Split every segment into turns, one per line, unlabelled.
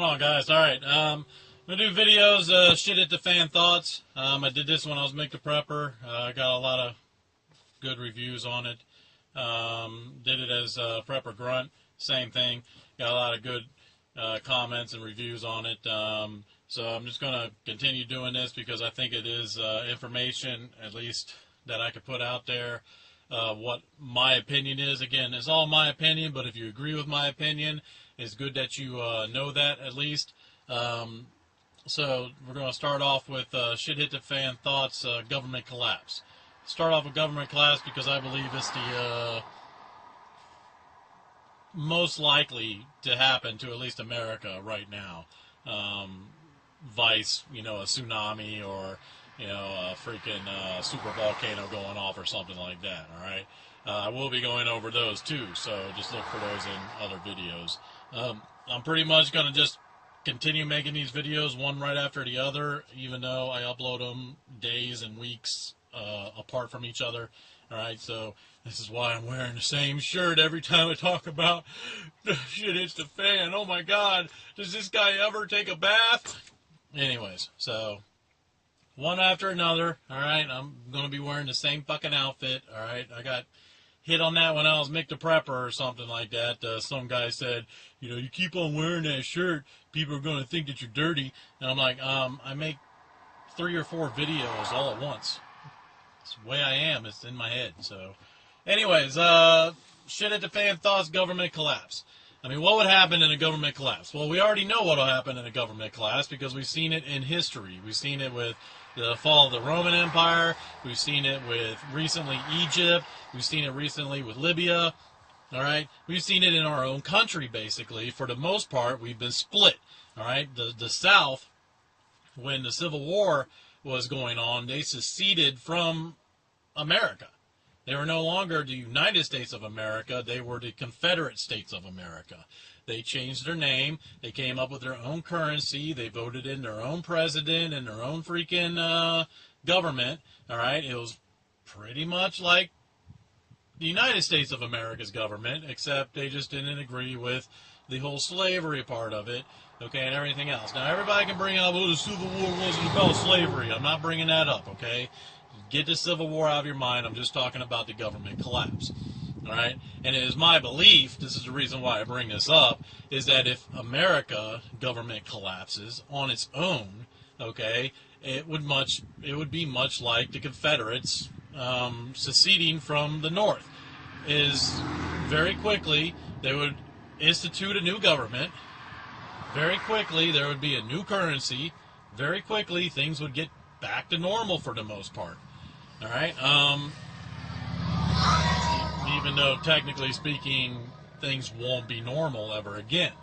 Hold on, guys. All right. I'm going to do videos, shit at the fan thoughts. I did this when I was Make the Prepper. I got a lot of good reviews on it. Did it as Prepper Grunt. Same thing. Got a lot of good comments and reviews on it. So I'm just going to continue doing this because I think it is information, at least, that I could put out there. What my opinion is. Again, it's all my opinion, but if you agree with my opinion, it's good that you know that at least. So we're going to start off with shit hit the fan thoughts, government collapse. Start off with government collapse because I believe it's the most likely to happen to at least America right now. Vice, a tsunami or a freaking super volcano going off or something like that, all right? I will be going over those too, so just look for those in other videos. I'm pretty much going to just continue making these videos one right after the other, even though I upload them days and weeks apart from each other, all right? So this is why I'm wearing the same shirt every time I talk about shit hits the fan. Oh my God, does this guy ever take a bath? Anyways, so one after another, all right? I'm going to be wearing the same fucking outfit, all right? I got hit on that when I was Mick the Prepper or something like that. Some guy said, you keep on wearing that shirt, people are going to think that you're dirty. And I'm like, I make 3 or 4 videos all at once. It's the way I am. It's in my head. So, anyways, shit at the fan thoughts, government collapse. I mean, what would happen in a government collapse? Well, we already know what will happen in a government collapse because we've seen it in history. We've seen it with the fall of the Roman Empire. We've seen it with recently Egypt. We've seen it recently with Libya. All right? We've seen it in our own country, basically. For the most part, we've been split. All right? The South, when the Civil War was going on, they seceded from America. They were no longer the United States of America. They were the Confederate States of America. They changed their name. They came up with their own currency. They voted in their own president and their own freaking government. All right? It was pretty much like the United States of America's government, except they just didn't agree with the whole slavery part of it, okay, and everything else. Now, everybody can bring up, the Civil War wasn't about slavery. I'm not bringing that up, okay? Get the Civil War out of your mind. I'm just talking about the government collapse. All right? And it is my belief, this is the reason why I bring this up, is that if America government collapses on its own, okay, it would be much like the Confederates seceding from the North. Is very quickly they would institute a new government. Very quickly there would be a new currency. Very quickly things would get back to normal for the most part. All right. Even though technically speaking, things won't be normal ever again.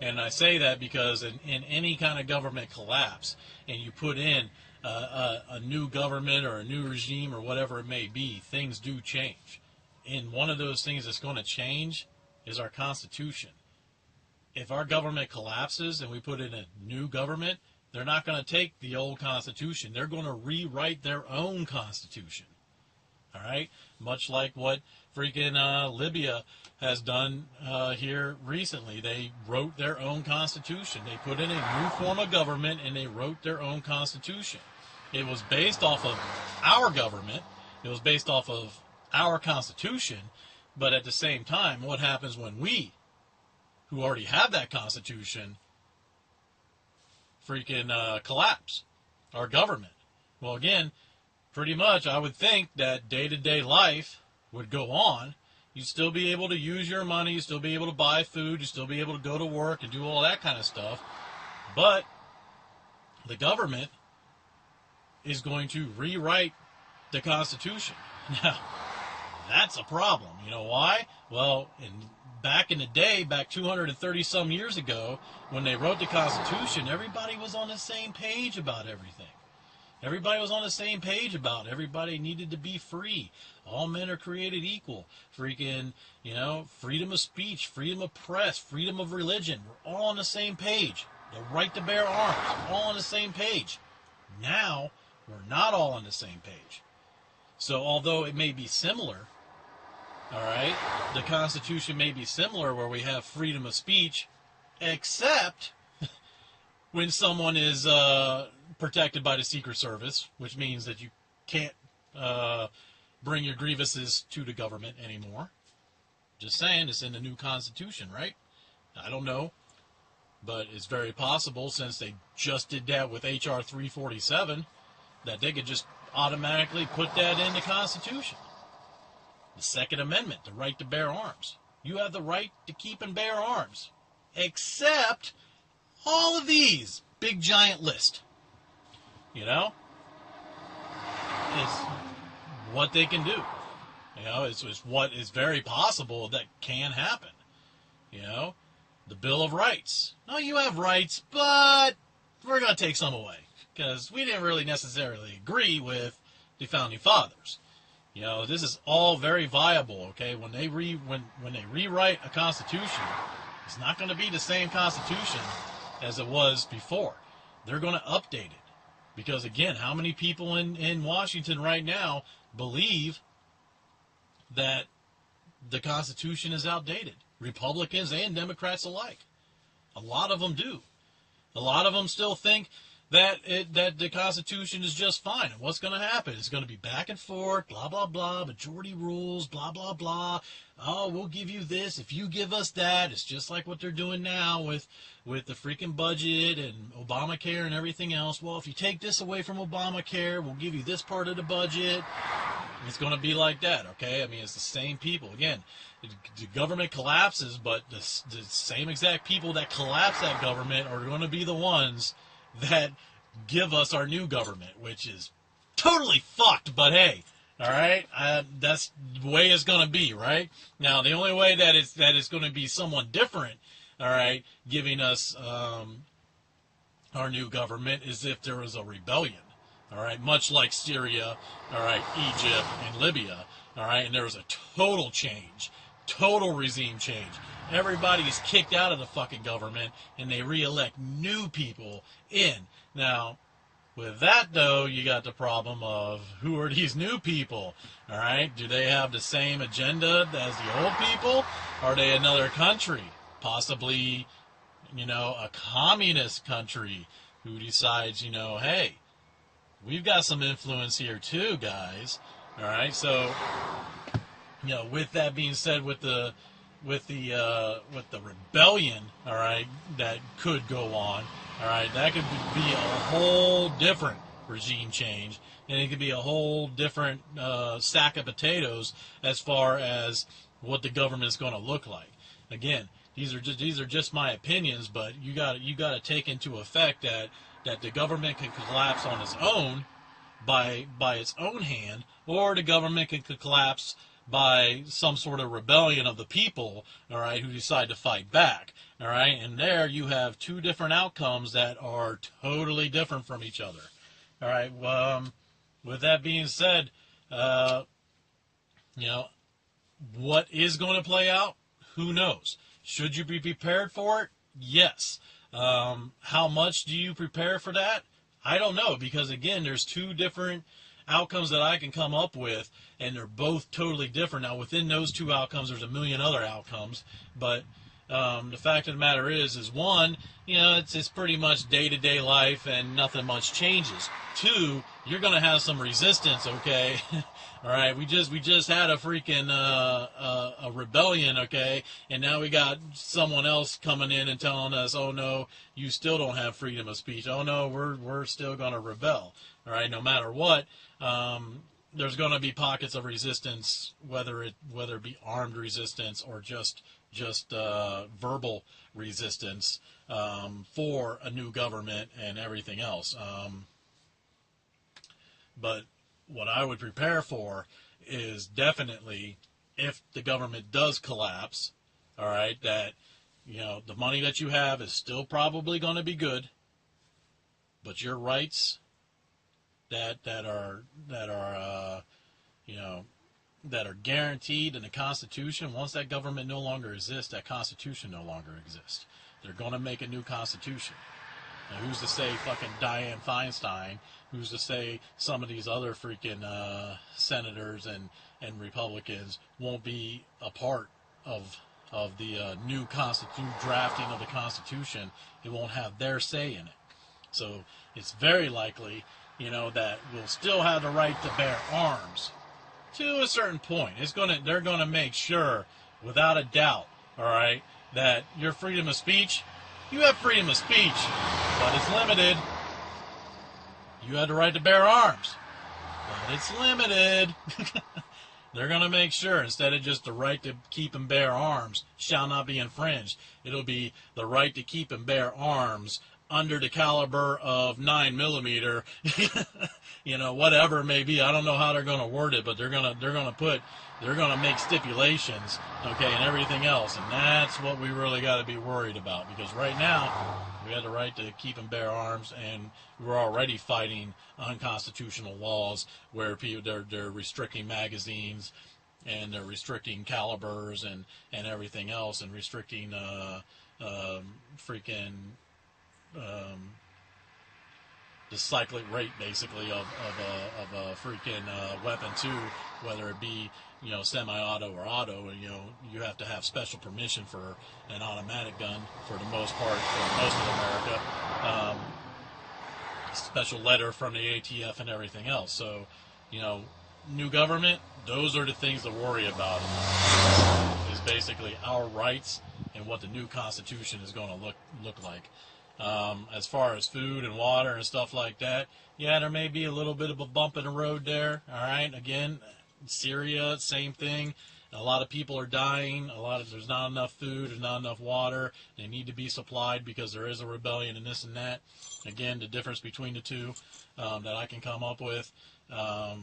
And I say that because in any kind of government collapse, and you put in a new government or a new regime or whatever it may be, things do change. And one of those things that's going to change is our Constitution. If our government collapses and we put in a new government, they're not going to take the old Constitution. They're going to rewrite their own Constitution. All right? Much like what freaking Libya has done here recently. They wrote their own Constitution. They put in a new form of government and they wrote their own Constitution. It was based off of our government. It was based off of our Constitution. But at the same time, what happens when we, who already have that Constitution, freaking collapse our government? Well, again, pretty much I would think that day-to-day life would go on. You'd still be able to use your money, you'd still be able to buy food, you'd still be able to go to work and do all that kind of stuff. But the government is going to rewrite the Constitution. Now, that's a problem. You know why? Well, back in the day, back 230 some years ago, when they wrote the Constitution, everybody was on the same page about everything. Everybody was on the same page about everybody needed to be free. All men are created equal. Freaking, freedom of speech, freedom of press, freedom of religion. We're all on the same page. The right to bear arms. We're all on the same page. Now, we're not all on the same page. So although it may be similar, all right, the Constitution may be similar where we have freedom of speech, except when someone is protected by the Secret Service, which means that you can't bring your grievances to the government anymore. Just saying, it's in the new Constitution, right? I don't know, but it's very possible, since they just did that with H.R. 347, that they could just automatically put that in the Constitution. The Second Amendment, the right to bear arms. You have the right to keep and bear arms, except all of these big giant list. You know, it's what they can do. You know, it's what is very possible that can happen. You know, the Bill of Rights. No, you have rights, but we're going to take some away, because we didn't really necessarily agree with the Founding Fathers. You know, this is all very viable, okay? When they rewrite a constitution, it's not going to be the same constitution as it was before. They're going to update it. Because, again, how many people in Washington right now believe that the Constitution is outdated? Republicans and Democrats alike. A lot of them do. A lot of them still think that the Constitution is just fine. And what's going to happen? It's going to be back and forth, blah, blah, blah, majority rules, blah, blah, blah. Oh, we'll give you this if you give us that. It's just like what they're doing now with the freaking budget and Obamacare and everything else. Well, if you take this away from Obamacare, we'll give you this part of the budget. It's going to be like that, okay? I mean, it's the same people. Again, the government collapses, but the same exact people that collapse that government are going to be the ones that give us our new government, which is totally fucked, but hey, all right, that's the way it's going to be, right? Now, the only way that it's going to be someone different, all right, giving us our new government is if there was a rebellion, all right, much like Syria, all right, Egypt, and Libya, all right, and there was a total change, total regime change. Everybody is kicked out of the fucking government, and they re-elect new people in. Now, with that, though, you got the problem of who are these new people, all right? Do they have the same agenda as the old people? Are they another country? Possibly, you know, a communist country who decides, you know, hey, we've got some influence here too, guys, all right? So, you know, with that being said, with the rebellion, all right, that could go on, all right, that could be a whole different regime change, and it could be a whole different sack of potatoes as far as what the government is going to look like. Again, these are just my opinions, but you got to take into effect that the government can collapse on its own by its own hand, or the government can collapse by some sort of rebellion of the people, all right, who decide to fight back, all right, and there you have two different outcomes that are totally different from each other, all right. With that being said, you know, what is going to play out? Who knows? Should you be prepared for it? Yes. How much do you prepare for that? I don't know, because again, there's two different outcomes that I can come up with, and they're both totally different. Now, within those two outcomes, there's a million other outcomes, but the fact of the matter is one, you know, it's pretty much day-to-day life, and nothing much changes. Two, you're going to have some resistance, okay? All right, we just had a freaking a rebellion, okay, and now we got someone else coming in and telling us, oh no, you still don't have freedom of speech. Oh no, we're still going to rebel. All right, no matter what, there's going to be pockets of resistance, whether it be armed resistance or just verbal resistance for a new government and everything else. But what I would prepare for is definitely, if the government does collapse, all right, that, you know, the money that you have is still probably going to be good, but your rights that are you know, that are guaranteed in the Constitution, once that government no longer exists, that Constitution no longer exists. They're going to make a new Constitution. Now, who's to say fucking Dianne Feinstein? Who's to say some of these other freaking senators and Republicans won't be a part of the new drafting of the Constitution? They won't have their say in it. So it's very likely, that we'll still have the right to bear arms to a certain point. They're gonna make sure, without a doubt, all right, that your freedom of speech, you have freedom of speech, but it's limited. You have the right to bear arms, but it's limited. They're going to make sure, instead of just the right to keep and bear arms shall not be infringed, it'll be the right to keep and bear arms under the caliber of 9mm, whatever it may be. I don't know how they're going to word it, but they're going to make stipulations, okay, and everything else. And that's what we really got to be worried about, because right now we have the right to keep and bear arms, and we're already fighting unconstitutional laws where they're restricting magazines, and they're restricting calibers and everything else, and restricting the cyclic rate, basically, of a freaking weapon too, whether it be semi-auto or auto. And you have to have special permission for an automatic gun for the most part, for most of America. Special letter from the ATF and everything else. So, new government, those are the things to worry about. Is basically our rights and what the new Constitution is going to look like. As far as food and water and stuff like that, yeah, there may be a little bit of a bump in the road there. All right, again, Syria, same thing. A lot of people are dying. There's not enough food. There's not enough water. They need to be supplied because there is a rebellion and this and that. Again, the difference between the two that I can come up with. But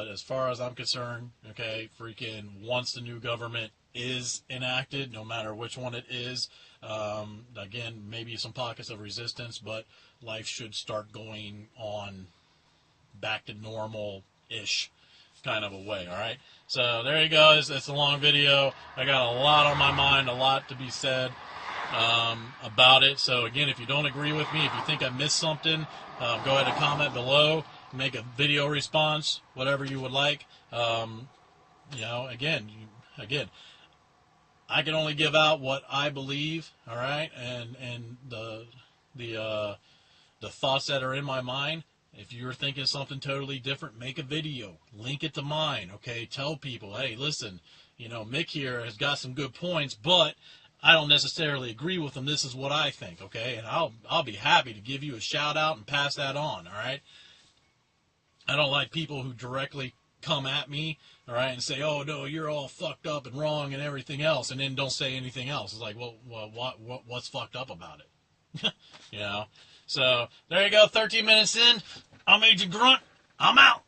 as far as I'm concerned, okay, freaking once the new government is enacted, no matter which one it is, again, maybe some pockets of resistance, but life should start going on back to normal-ish kind of a way, all right? So there you go. It's a long video. I got a lot on my mind, a lot to be said about it. So again, if you don't agree with me, if you think I missed something, go ahead and comment below. Make a video response, whatever you would like. Again, I can only give out what I believe, all right, and the thoughts that are in my mind. If you're thinking something totally different, make a video, link it to mine, okay? Tell people, hey, listen, Mick here has got some good points, but I don't necessarily agree with him. This is what I think, okay? And I'll be happy to give you a shout out and pass that on, all right? I don't like people who directly come at me, all right, and say, oh, no, you're all fucked up and wrong and everything else, and then don't say anything else. It's like, well what's fucked up about it? So there you go, 13 minutes in. I'm Agent Grunt. I'm out.